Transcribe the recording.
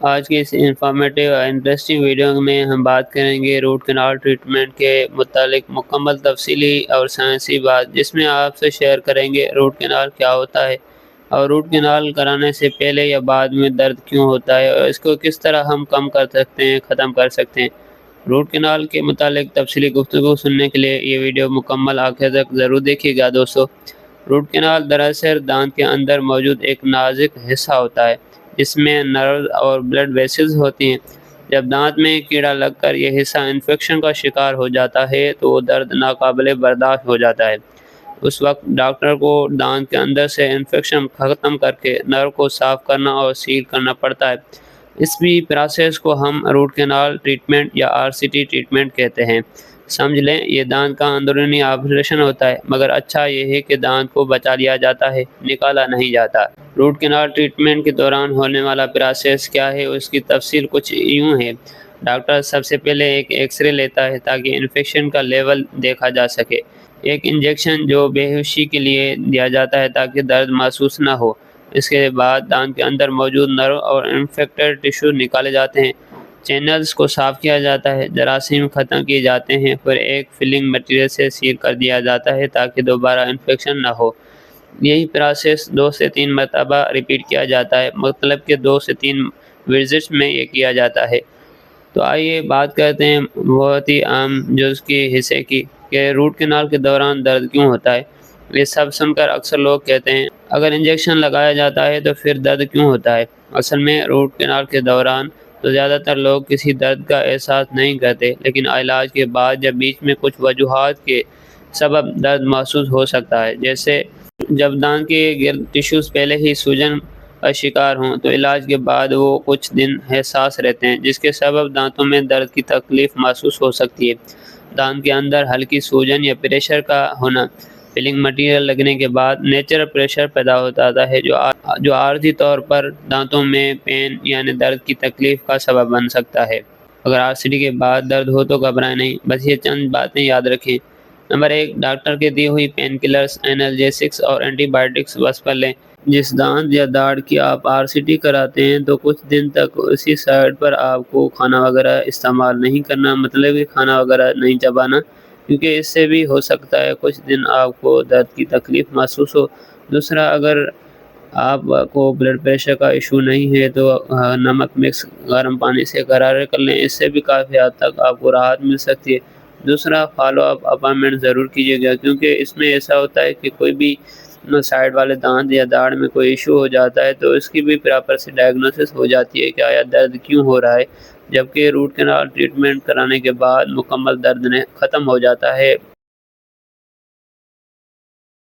آج کی اس انفارمیٹیو اور انٹرسٹنگ ویڈیو میں ہم بات کریں گے روٹ کنال ٹریٹمنٹ کے متعلق مکمل تفصیلی اور سائنسی بات، جس میں آپ سے شیئر کریں گے روٹ کنال کیا ہوتا ہے اور روٹ کنال کرانے سے پہلے یا بعد میں درد کیوں ہوتا ہے اور اس کو کس طرح ہم کم کر سکتے ہیں، ختم کر سکتے ہیں۔ روٹ کنال کے متعلق تفصیلی گفتگو سننے کے لیے یہ ویڈیو مکمل آخر تک ضرور دیکھیے گا دوستو۔ روٹ کنال دراصل دانت کے اندر موجود ایک نازک حصہ ہوتا ہے جس میں نرو اور بلڈ ویسلز ہوتی ہیں۔ جب دانت میں کیڑا لگ کر یہ حصہ انفیکشن کا شکار ہو جاتا ہے تو وہ درد ناقابل برداشت ہو جاتا ہے۔ اس وقت ڈاکٹر کو دانت کے اندر سے انفیکشن ختم کر کے نرو کو صاف کرنا اور سیل کرنا پڑتا ہے۔ اس بھی پروسیس کو ہم روٹ کنال ٹریٹمنٹ یا RCT ٹریٹمنٹ کہتے ہیں۔ سمجھ لیں یہ دانت کا اندرونی آپریشن ہوتا ہے، مگر اچھا یہ ہے کہ دانت کو بچا لیا جاتا ہے، نکالا نہیں جاتا۔ روٹ کنال ٹریٹمنٹ کے دوران ہونے والا پروسیس کیا ہے، اس کی تفصیل کچھ یوں ہے۔ ڈاکٹر سب سے پہلے ایک ایکس رے لیتا ہے تاکہ انفیکشن کا لیول دیکھا جا سکے۔ ایک انجیکشن جو بے ہوشی کے لیے دیا جاتا ہے تاکہ درد محسوس نہ ہو۔ اس کے بعد دانت کے اندر موجود نرو اور انفیکٹڈ ٹیشو نکالے جاتے ہیں، چینلز کو صاف کیا جاتا ہے، جراثیم ختم کیے جاتے ہیں، پھر ایک فلنگ مٹیریل سے سیل کر دیا جاتا ہے تاکہ دوبارہ انفیکشن نہ ہو۔ یہی پروسیس 2 سے 3 مرتبہ ریپیٹ کیا جاتا ہے، مطلب کہ 2 سے 3 وزٹس میں یہ کیا جاتا ہے۔ تو آئیے بات کرتے ہیں بہت ہی عام جز کی حصے کی کہ روٹ کنال کے دوران درد کیوں ہوتا ہے۔ یہ سب سن کر اکثر لوگ کہتے ہیں اگر انجیکشن لگایا جاتا ہے تو پھر درد کیوں ہوتا ہے۔ اصل میں روٹ کنال کے دوران تو زیادہ تر لوگ کسی درد کا احساس نہیں کرتے، لیکن علاج کے بعد جب بیچ میں کچھ وجوہات کے سبب درد محسوس ہو سکتا ہے، جیسے جب دانت کے گرد ٹیشوز پہلے ہی سوجن کا شکار ہوں تو علاج کے بعد وہ کچھ دن حساس رہتے ہیں، جس کے سبب دانتوں میں درد کی تکلیف محسوس ہو سکتی ہے۔ دانت کے اندر ہلکی سوجن یا پریشر کا ہونا، فلنگ مٹیریل لگنے کے بعد نیچرل پریشر پیدا ہوتا ہے جو عارضی طور پر دانتوں میں پین یعنی درد کی تکلیف کا سبب بن سکتا ہے۔ اگر RCT کے بعد درد ہو تو گھبرائیں نہیں، بس یہ چند باتیں یاد رکھیں۔ نمبر 1، ڈاکٹر کے دی ہوئی پین کلرز، اینالجیسکس اور اینٹی بائیوٹکس بس پر لیں۔ جس دانت یا داڑھ کی آپ RCT کراتے ہیں تو کچھ دن تک اسی سائٹ پر آپ کو کھانا وغیرہ استعمال نہیں کرنا، مطلب کہ کھانا وغیرہ نہیں چبانا، کیونکہ اس سے بھی ہو سکتا ہے کچھ دن آپ کو درد کی تکلیف محسوس ہو۔ دوسرا، اگر آپ کو بلڈ پریشر کا ایشو نہیں ہے تو نمک مکس گرم پانی سے غرارے کر لیں، اس سے بھی کافی حد تک آپ کو راحت مل سکتی ہے۔ دوسرا، فالو اپ اپائنٹمنٹ ضرور کیجیے گا، کیونکہ اس میں ایسا ہوتا ہے کہ کوئی بھی سائڈ والے دانت یا داڑھ میں کوئی ایشو ہو جاتا ہے تو اس کی بھی پراپر سے ڈائگنوسس ہو جاتی ہے کہ آیا درد کیوں ہو رہا ہے، جبکہ روٹ کنال ٹریٹمنٹ کرانے کے بعد مکمل درد ختم ہو جاتا ہے